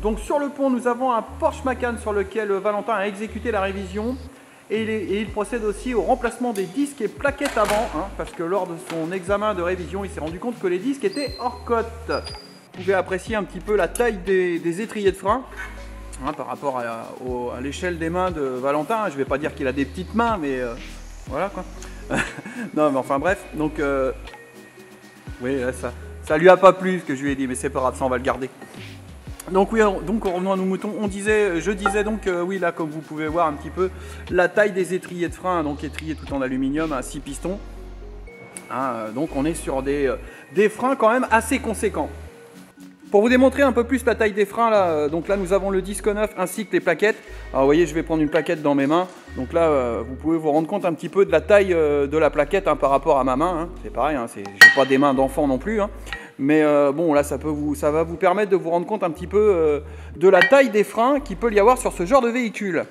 Donc sur le pont, nous avons un Porsche Macan sur lequel Valentin a exécuté la révision. Et il procède aussi au remplacement des disques et plaquettes avant, hein, parce que lors de son examen de révision, il s'est rendu compte que les disques étaient hors cote. Vous pouvez apprécier un petit peu la taille des étriers de frein, hein, par rapport à l'échelle des mains de Valentin. Je ne vais pas dire qu'il a des petites mains, mais voilà quoi. Non, mais enfin bref, donc oui, là, ça lui a pas plu ce que je lui ai dit, mais c'est pas grave, ça on va le garder. Donc oui, donc revenons à nos moutons, je disais donc oui, là comme vous pouvez voir un petit peu la taille des étriers de frein, donc étriers tout en aluminium à 6 pistons, hein, donc on est sur des freins quand même assez conséquents. Pour vous démontrer un peu plus la taille des freins, là, donc là nous avons le disque neuf ainsi que les plaquettes. Alors vous voyez, je vais prendre une plaquette dans mes mains, donc là vous pouvez vous rendre compte un petit peu de la taille de la plaquette, hein, par rapport à ma main, hein. C'est pareil, hein, j'ai pas des mains d'enfant non plus, hein. Mais bon, là, ça va vous permettre de vous rendre compte un petit peu de la taille des freins qu'il peut y avoir sur ce genre de véhicule.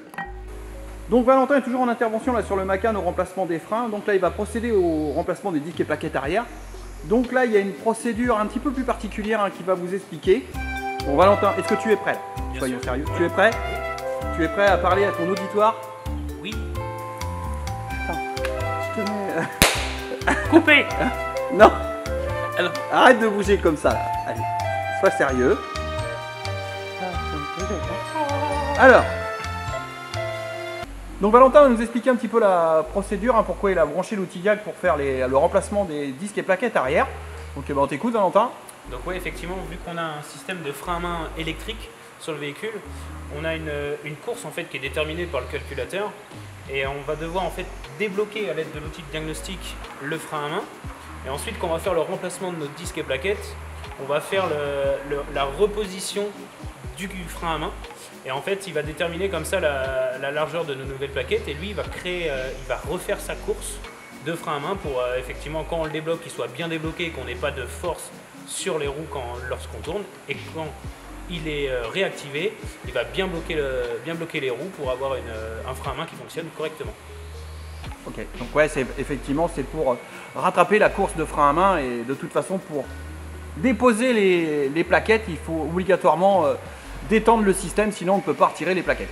Donc Valentin est toujours en intervention là sur le Macan au remplacement des freins. Donc là, il va procéder au remplacement des disques et plaquettes arrière. Donc là, il y a une procédure un petit peu plus particulière, hein, qui va vous expliquer. Bon, Valentin, est-ce que tu es prêt? Soyons sérieux. Tu es prêt? Tu es prêt à parler à ton auditoire? Oui. Attends, je te mets... Coupé. Non. Alors. Arrête de bouger comme ça, là. Allez, sois sérieux. Alors, donc Valentin va nous expliquer un petit peu la procédure, hein, pourquoi il a branché l'outil YAG pour faire le remplacement des disques et plaquettes arrière. Donc on t'écoute Valentin. Donc oui, effectivement, vu qu'on a un système de frein à main électrique sur le véhicule, on a une course en fait qui est déterminée par le calculateur et on va devoir en fait débloquer à l'aide de l'outil de diagnostic le frein à main. Et ensuite, quand on va faire le remplacement de nos disques et plaquettes, on va faire la reposition du frein à main. Et en fait, il va déterminer comme ça la largeur de nos nouvelles plaquettes. Et lui, il va refaire sa course de frein à main pour effectivement, quand on le débloque, qu'il soit bien débloqué et qu'on n'ait pas de force sur les roues lorsqu'on tourne. Et quand il est réactivé, il va bien bloquer les roues pour avoir un frein à main qui fonctionne correctement. Ok, donc ouais, effectivement, c'est pour rattraper la course de frein à main et de toute façon, pour déposer les plaquettes, il faut obligatoirement détendre le système, sinon on ne peut pas retirer les plaquettes.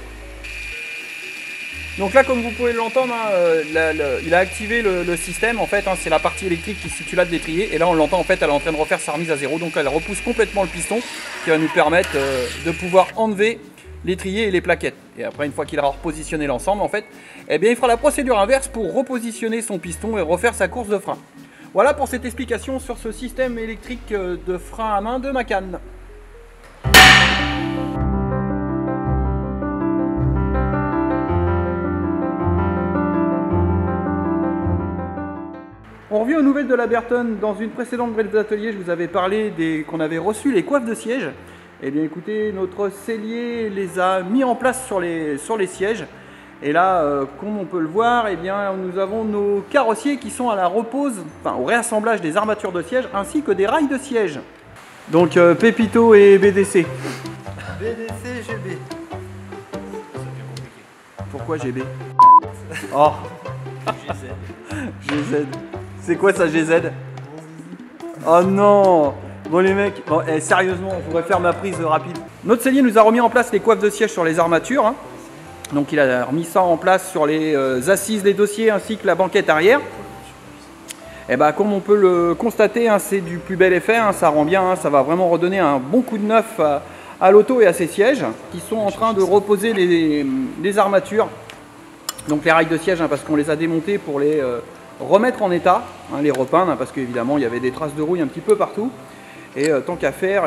Donc là, comme vous pouvez l'entendre, hein, il a activé le système, en fait, hein, c'est la partie électrique qui se situe là de l'étrier, et là on l'entend, en fait, elle est en train de refaire sa remise à zéro, donc elle repousse complètement le piston, qui va nous permettre de pouvoir enlever l'étrier et les plaquettes. Et après, une fois qu'il aura repositionné l'ensemble, en fait, eh bien, il fera la procédure inverse pour repositionner son piston et refaire sa course de frein. Voilà pour cette explication sur ce système électrique de frein à main de Macan. On revient aux nouvelles de la Bertone. Dans une précédente brève d'atelier, je vous avais parlé qu'on avait reçu les coiffes de siège. Eh bien écoutez, notre sellier les a mis en place sur les sièges. Et là, comme on peut le voir, eh bien, nous avons nos carrossiers qui sont à la repose, enfin au réassemblage des armatures de siège ainsi que des rails de siège. Donc Pépito et BDC. BDC, GB. Pourquoi GB? Oh, GZ. C'est quoi ça, GZ? Oh non. Bon les mecs, bon, sérieusement, je voudrais faire ma prise rapide. Notre sellier nous a remis en place les coiffes de siège sur les armatures, hein. Donc il a remis ça en place sur les assises des dossiers ainsi que la banquette arrière. Et bah, comme on peut le constater, hein, c'est du plus bel effet, hein, ça rend bien, hein, ça va vraiment redonner un bon coup de neuf à l'auto et à ses sièges qui sont en train de reposer les armatures. Donc les rails de siège, hein, parce qu'on les a démontés pour les remettre en état, hein, les repeindre, hein, parce qu'évidemment il y avait des traces de rouille un petit peu partout. Et tant qu'à faire,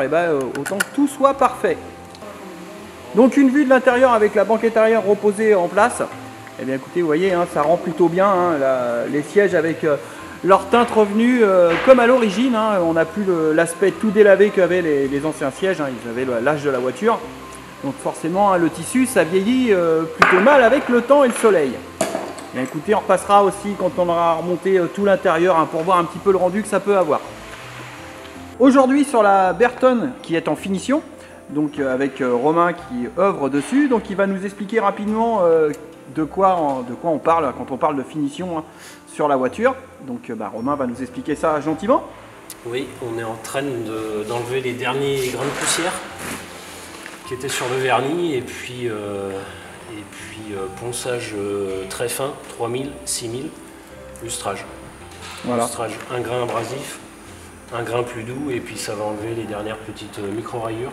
autant que tout soit parfait. Donc une vue de l'intérieur avec la banquette arrière reposée en place. Eh bien écoutez, vous voyez, hein, ça rend plutôt bien, hein, les sièges avec leur teinte revenue comme à l'origine, hein. On n'a plus l'aspect tout délavé qu'avaient les anciens sièges, hein, ils avaient l'âge de la voiture. Donc forcément, hein, le tissu, ça vieillit plutôt mal avec le temps et le soleil. Bien écoutez, on repassera aussi quand on aura remonté tout l'intérieur, hein, pour voir un petit peu le rendu que ça peut avoir. Aujourd'hui sur la Bertone qui est en finition, donc avec Romain qui œuvre dessus, donc il va nous expliquer rapidement de quoi on parle quand on parle de finition, hein, sur la voiture. Donc Romain va nous expliquer ça gentiment. Oui, on est en train d'enlever les derniers grains de poussière qui était sur le vernis et puis ponçage très fin, 3000, 6000, lustrage. Voilà. Lustrage, un grain abrasif, un grain plus doux, et puis ça va enlever les dernières petites micro-rayures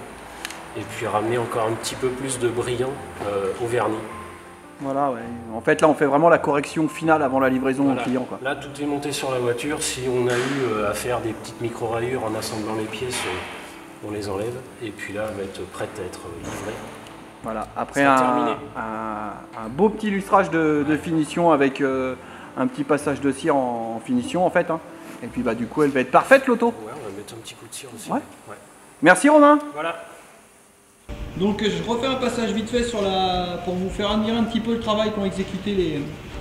et puis ramener encore un petit peu plus de brillant au vernis. Voilà, ouais. En fait là on fait vraiment la correction finale avant la livraison Voilà. au client, quoi. Là tout est monté sur la voiture. Si on a eu à faire des petites micro-rayures en assemblant les pièces, on les enlève et puis là elle va être prête à être livrée. Voilà, après C'est un terminé. beau petit lustrage de finition avec un petit passage de cire en finition en fait, hein. Et puis bah du coup elle va être parfaite l'auto. Ouais, on va mettre un petit coup de cire aussi. Ouais. Merci Romain. Voilà. Donc je refais un passage vite fait pour vous faire admirer un petit peu le travail qu'ont exécuté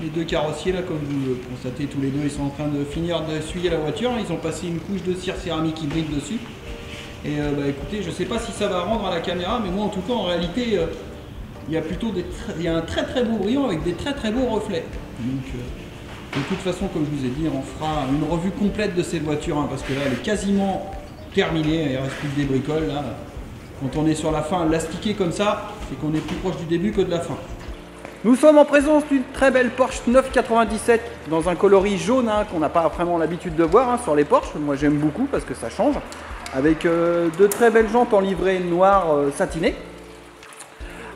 les deux carrossiers là, comme vous le constatez tous les deux, ils sont en train de finir d'essuyer la voiture, ils ont passé une couche de cire céramique hybride dessus. Et bah écoutez, je sais pas si ça va rendre à la caméra, mais moi en tout cas en réalité il y a plutôt un très très beau brillant avec des très très beaux reflets. Donc de toute façon, comme je vous ai dit, on fera une revue complète de cette voiture, hein, parce que là elle est quasiment terminée, il reste plus que des bricoles là. Quand on est sur la fin l'astiqué comme ça, c'est qu'on est plus proche du début que de la fin. Nous sommes en présence d'une très belle Porsche 997 dans un coloris jaune, hein, qu'on n'a pas vraiment l'habitude de voir, hein, sur les Porsche. Moi j'aime beaucoup parce que ça change. Avec de très belles jantes en livrée noire satinée.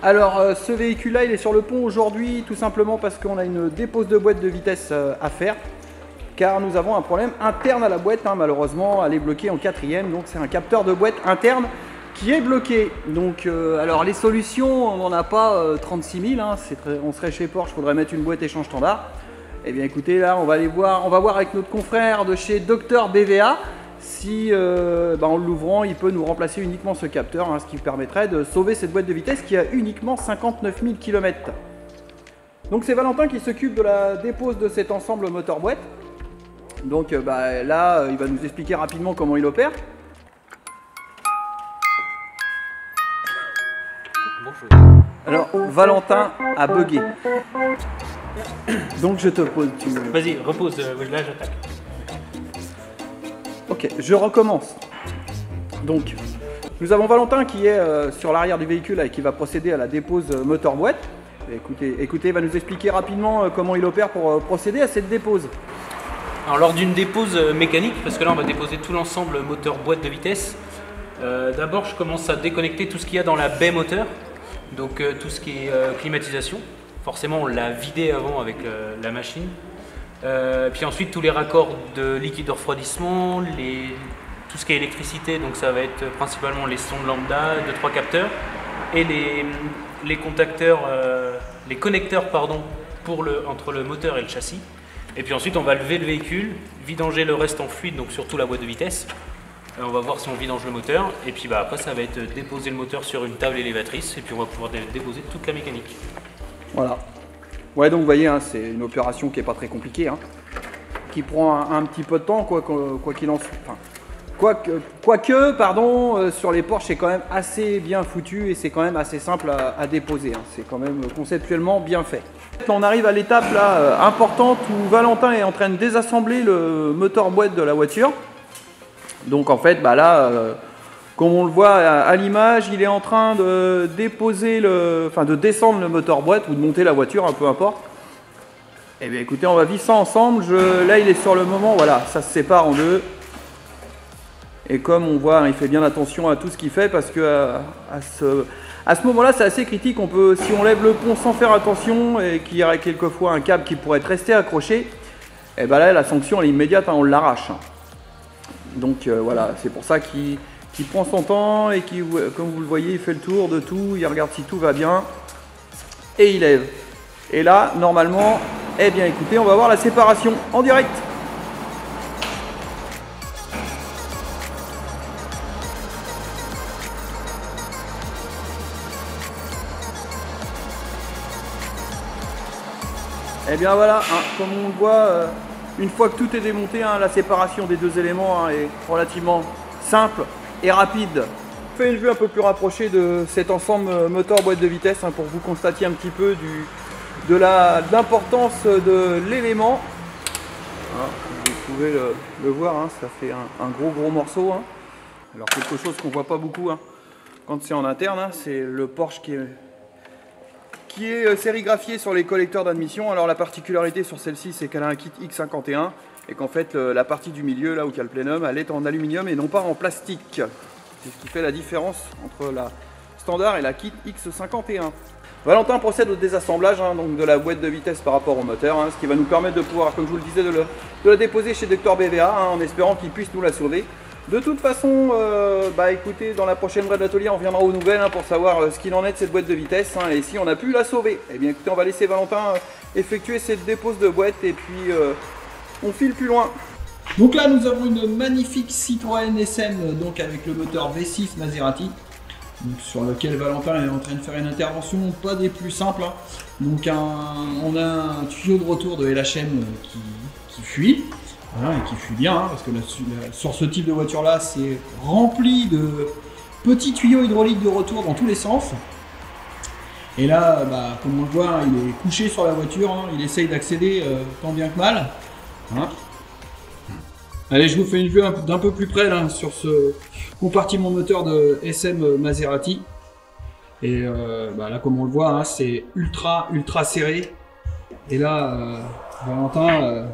Alors ce véhicule là il est sur le pont aujourd'hui tout simplement parce qu'on a une dépose de boîte de vitesse à faire. Car nous avons un problème interne à la boîte, hein, malheureusement elle est bloquée en 4ème, donc c'est un capteur de boîte interne qui est bloqué. Donc alors les solutions, on n'en a pas 36 000, hein, on serait chez Porsche, il faudrait mettre une boîte échange standard. Eh bien écoutez, là on va voir avec notre confrère de chez Dr BVA si en l'ouvrant il peut nous remplacer uniquement ce capteur, hein, ce qui permettrait de sauver cette boîte de vitesse qui a uniquement 59 000 km. Donc c'est Valentin qui s'occupe de la dépose de cet ensemble moteur-boîte. Donc là il va nous expliquer rapidement comment il opère. Alors Valentin a bugué. Donc je te pose. Vas-y, repose, là j'attaque. Ok, je recommence. Donc, nous avons Valentin qui est sur l'arrière du véhicule et qui va procéder à la dépose moteur-boîte. Écoutez, il va nous expliquer rapidement comment il opère pour procéder à cette dépose. Alors lors d'une dépose mécanique, parce que là on va déposer tout l'ensemble moteur-boîte de vitesse, d'abord je commence à déconnecter tout ce qu'il y a dans la baie moteur, donc tout ce qui est climatisation. Forcément on l'a vidé avant avec la machine. Puis ensuite tous les raccords de liquide de refroidissement, tout ce qui est électricité, donc ça va être principalement les sondes lambda, 2-3 capteurs et les connecteurs entre le moteur et le châssis. Et puis ensuite on va lever le véhicule, vidanger le reste en fluide, donc surtout la boîte de vitesse. On va voir si on vidange le moteur et puis après ça va être déposer le moteur sur une table élévatrice et puis on va pouvoir déposer toute la mécanique. Voilà. Ouais, donc vous voyez, hein, c'est une opération qui n'est pas très compliquée, hein, qui prend un petit peu de temps, quoi qu'il en soit. Enfin, quoique, sur les Porsche, c'est quand même assez bien foutu et c'est quand même assez simple à déposer, hein. C'est quand même conceptuellement bien fait. Là, on arrive à l'étape là importante où Valentin est en train de désassembler le moteur-boîte de la voiture. Donc en fait, comme on le voit à l'image, il est en train de déposer de descendre le moteur-boîte ou de monter la voiture, peu importe. Eh bien écoutez, on va vivre ça ensemble. Là, il est sur le moment, voilà, ça se sépare en deux. Et comme on voit, il fait bien attention à tout ce qu'il fait parce que à ce moment-là, c'est assez critique. Si on lève le pont sans faire attention et qu'il y aurait quelquefois un câble qui pourrait être resté accroché, et ben là, la sanction elle est immédiate, hein, on l'arrache. Donc voilà, c'est pour ça qu'il prend son temps et qui, comme vous le voyez, il fait le tour de tout, il regarde si tout va bien et il lève. Et là, normalement, eh bien écoutez, on va voir la séparation en direct. Et bien voilà, hein, comme on le voit, une fois que tout est démonté, hein, la séparation des deux éléments est relativement simple et rapide. Je fais une vue un peu plus rapprochée de cet ensemble moteur-boîte de vitesse, hein, pour vous constater un petit peu de l'importance de l'élément. Hein, vous pouvez le voir, hein, ça fait un gros morceau. Hein. Alors quelque chose qu'on ne voit pas beaucoup. Hein. quand c'est en interne, hein, c'est le Porsche qui est sérigraphié sur les collecteurs d'admission. Alors la particularité sur celle-ci, c'est qu'elle a un kit X51 et qu'en fait la partie du milieu, là où il y a le plénum, elle est en aluminium et non pas en plastique. C'est ce qui fait la différence entre la standard et la kit X51. Valentin procède au désassemblage hein, donc de la boîte de vitesse par rapport au moteur, hein, ce qui va nous permettre de pouvoir, comme je vous le disais, de la déposer chez Dr BVA hein, en espérant qu'il puisse nous la sauver. De toute façon, écoutez, dans la prochaine vraie d'atelier, on reviendra aux nouvelles hein, pour savoir ce qu'il en est de cette boîte de vitesse hein, et si on a pu la sauver. Eh bien écoutez, on va laisser Valentin effectuer cette dépose de boîte et puis on file plus loin. Donc là, nous avons une magnifique Citroën SM donc avec le moteur V6 Maserati. Donc, sur lequel Valentin est en train de faire une intervention pas des plus simples. Hein. Donc on a un tuyau de retour de LHM qui fuit, voilà, et qui fuit bien, hein, parce que sur ce type de voiture là c'est rempli de petits tuyaux hydrauliques de retour dans tous les sens. Et là, comme on le voit, hein, il est couché sur la voiture, hein, il essaye d'accéder tant bien que mal. Hein. Allez, je vous fais une vue d'un peu plus près là, sur ce compartiment moteur de SM Maserati. Et là, comme on le voit, hein, c'est ultra serré. Et là, Valentin,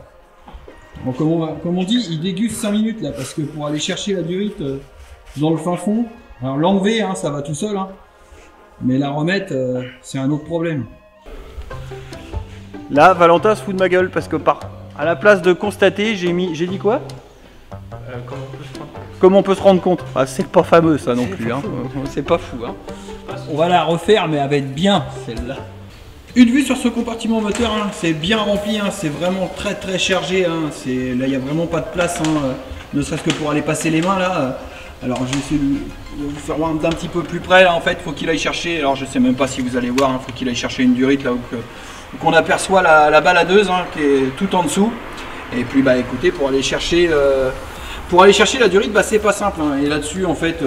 comme on dit, il déguste 5 minutes là, parce que pour aller chercher la durite dans le fin fond, alors l'enlever, hein, ça va tout seul, hein, mais la remettre, c'est un autre problème. Là, Valentin se fout de ma gueule parce que à la place de constater, j'ai dit quoi? Comment on peut se rendre compte? C'est pas fameux ça non plus, hein. C'est pas fou. Hein. On va la refaire mais elle va être bien celle-là. Une vue sur ce compartiment moteur, hein, c'est bien rempli, hein, c'est vraiment très chargé. Hein, là il n'y a vraiment pas de place, hein, ne serait-ce que pour aller passer les mains là. Alors je vais essayer de vous faire voir d'un petit peu plus près là en fait, faut qu'il aille chercher, alors je sais même pas si vous allez voir, hein, faut qu'il aille chercher une durite là où qu'on aperçoit la baladeuse hein, qui est tout en dessous. Et puis écoutez, pour aller chercher la durite, c'est pas simple. Hein. Et là-dessus, en fait,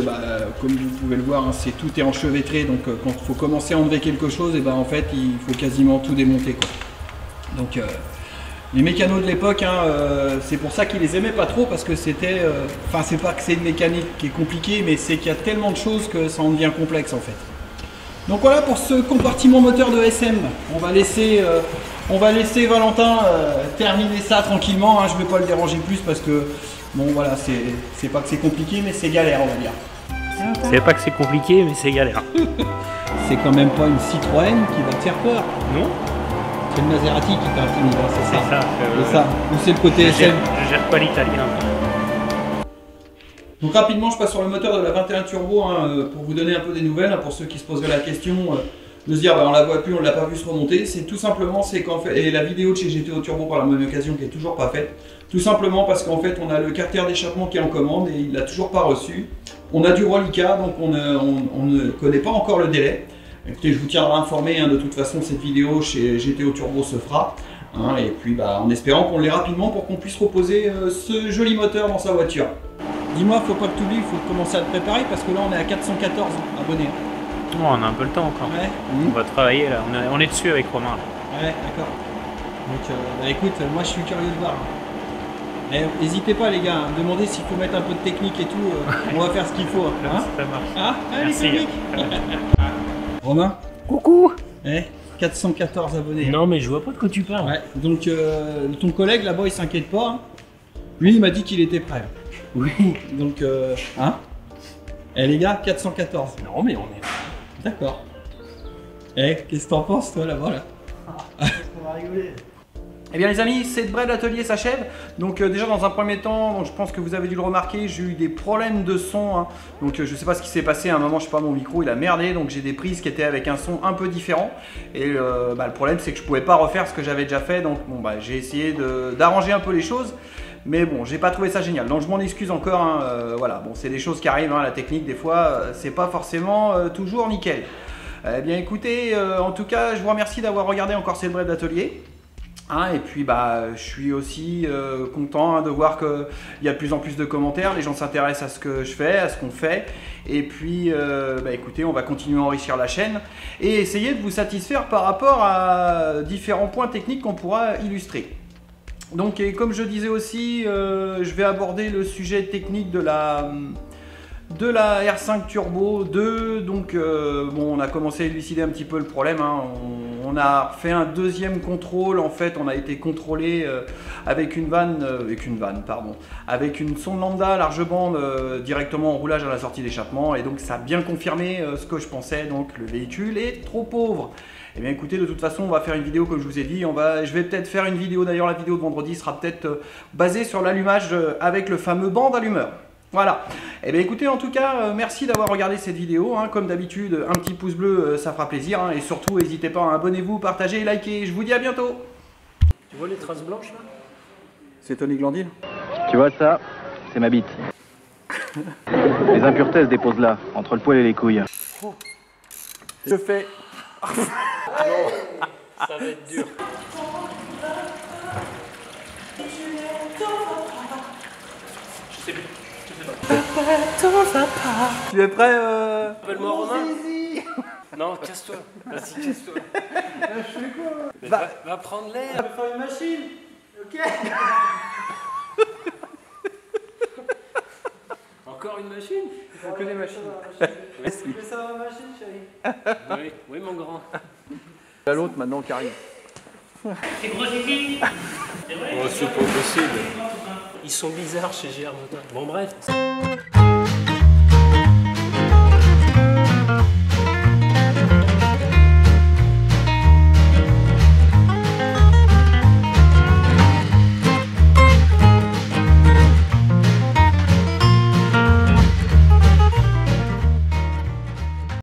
comme vous pouvez le voir, hein, tout est enchevêtré. Donc quand il faut commencer à enlever quelque chose, et en fait, il faut quasiment tout démonter, quoi. Donc les mécanos de l'époque, hein, c'est pour ça qu'ils les aimaient pas trop, parce que c'était... Enfin, c'est pas que c'est une mécanique qui est compliquée, mais c'est qu'il y a tellement de choses que ça en devient complexe, en fait. Donc voilà pour ce compartiment moteur de SM. On va laisser Valentin terminer ça tranquillement. Hein. Je ne vais pas le déranger plus parce que bon voilà, c'est pas que c'est compliqué, mais c'est galère, on va dire. C'est pas que c'est compliqué, mais c'est galère. C'est quand même pas une Citroën qui va te faire peur. Non. C'est une Maserati qui t'intimide, c'est ça. C'est ça. C'est ça. Ou c'est le côté SM. Je gère pas l'italien. Donc rapidement, je passe sur le moteur de la 21 Turbo hein, pour vous donner un peu des nouvelles, hein, pour ceux qui se poseraient la question de se dire on la voit plus, on l'a pas vu se remonter. C'est tout simplement, c'est qu'en fait, et la vidéo de chez GTO Turbo par la même occasion qui est toujours pas faite, tout simplement parce qu'en fait on a le carter d'échappement qui est en commande et il l'a toujours pas reçu. On a du reliquat, donc on ne connaît pas encore le délai. Écoutez, je vous tiendrai informé, hein, de toute façon cette vidéo chez GTO Turbo se fera. Hein, et puis en espérant qu'on l'ait rapidement pour qu'on puisse reposer ce joli moteur dans sa voiture. Dis-moi, faut pas que tu oublies, il faut commencer à te préparer parce que là on est à 414 abonnés. Oh, on a un peu le temps encore. Ouais. On va travailler là, on est dessus avec Romain. Là. Ouais, d'accord. Donc écoute, moi je suis curieux de voir. N'hésitez pas les gars, demandez s'il faut mettre un peu de technique et tout, on va faire ce qu'il faut. Hein, ça marche. Ah, allez, merci. Romain. Coucou. 414 abonnés. Non mais je vois pas de quoi tu parles. Ouais, donc ton collègue là-bas il s'inquiète pas. Hein. Lui il m'a dit qu'il était prêt. Oui. Donc hein. Les gars, 414. Non mais on est... D'accord. Qu'est-ce que t'en penses toi là-bas là? On va rigoler. Eh bien les amis, cette vraie d'atelier s'achève. Donc déjà dans un premier temps, donc, je pense que vous avez dû le remarquer, j'ai eu des problèmes de son. Hein. Donc je sais pas ce qui s'est passé, à un moment je sais pas, mon micro il a merdé, donc j'ai des prises qui étaient avec un son un peu différent. Et le problème c'est que je pouvais pas refaire ce que j'avais déjà fait, donc bon, j'ai essayé d'arranger un peu les choses. Mais bon, j'ai pas trouvé ça génial, donc je m'en excuse encore. Hein. Voilà, bon, c'est des choses qui arrivent, hein, la technique des fois, c'est pas forcément toujours nickel. Eh bien écoutez, en tout cas, je vous remercie d'avoir regardé encore cette brève d'atelier. Hein, et puis je suis aussi content hein, de voir qu'il y a de plus en plus de commentaires, les gens s'intéressent à ce que je fais, à ce qu'on fait. Et puis écoutez, on va continuer à enrichir la chaîne et essayer de vous satisfaire par rapport à différents points techniques qu'on pourra illustrer. Donc, et comme je disais aussi, je vais aborder le sujet technique de de la R5 Turbo 2. Donc bon, on a commencé à élucider un petit peu le problème, hein. On a fait un deuxième contrôle. En fait, on a été contrôlé avec une sonde lambda large bande directement en roulage à la sortie d'échappement, et donc ça a bien confirmé ce que je pensais. Donc le véhicule est trop pauvre. Et bien écoutez, de toute façon, on va faire une vidéo comme je vous ai dit. Je vais peut-être faire une vidéo, d'ailleurs la vidéo de vendredi sera peut-être basée sur l'allumage avec le fameux banc d'allumeur. Voilà. Et bien écoutez, en tout cas, merci d'avoir regardé cette vidéo, hein. Comme d'habitude, un petit pouce bleu, ça fera plaisir, hein. Et surtout, n'hésitez pas, abonnez-vous, partagez, likez. Je vous dis à bientôt. Tu vois les traces blanches là? C'est Tony Glandil. Tu vois ça? C'est ma bite. Les impuretés se déposent là, entre le poil et les couilles. Je fais... Ça va être dur. Je sais plus. Tu es prêt Appelle-moi Romain. Non, casse-toi. Vas-y, casse-toi. Je fais quoi? Va prendre l'air. On va faire une machine. Ok. Encore une machine? Il faut que des machines. Est-ce que ça va machine, chérie? Oui, oui mon grand. À l'autre maintenant qui arrive. C'est gros, Gigi. Oh, c'est pas possible. Ils sont bizarres chez GR Motor. Bon bref.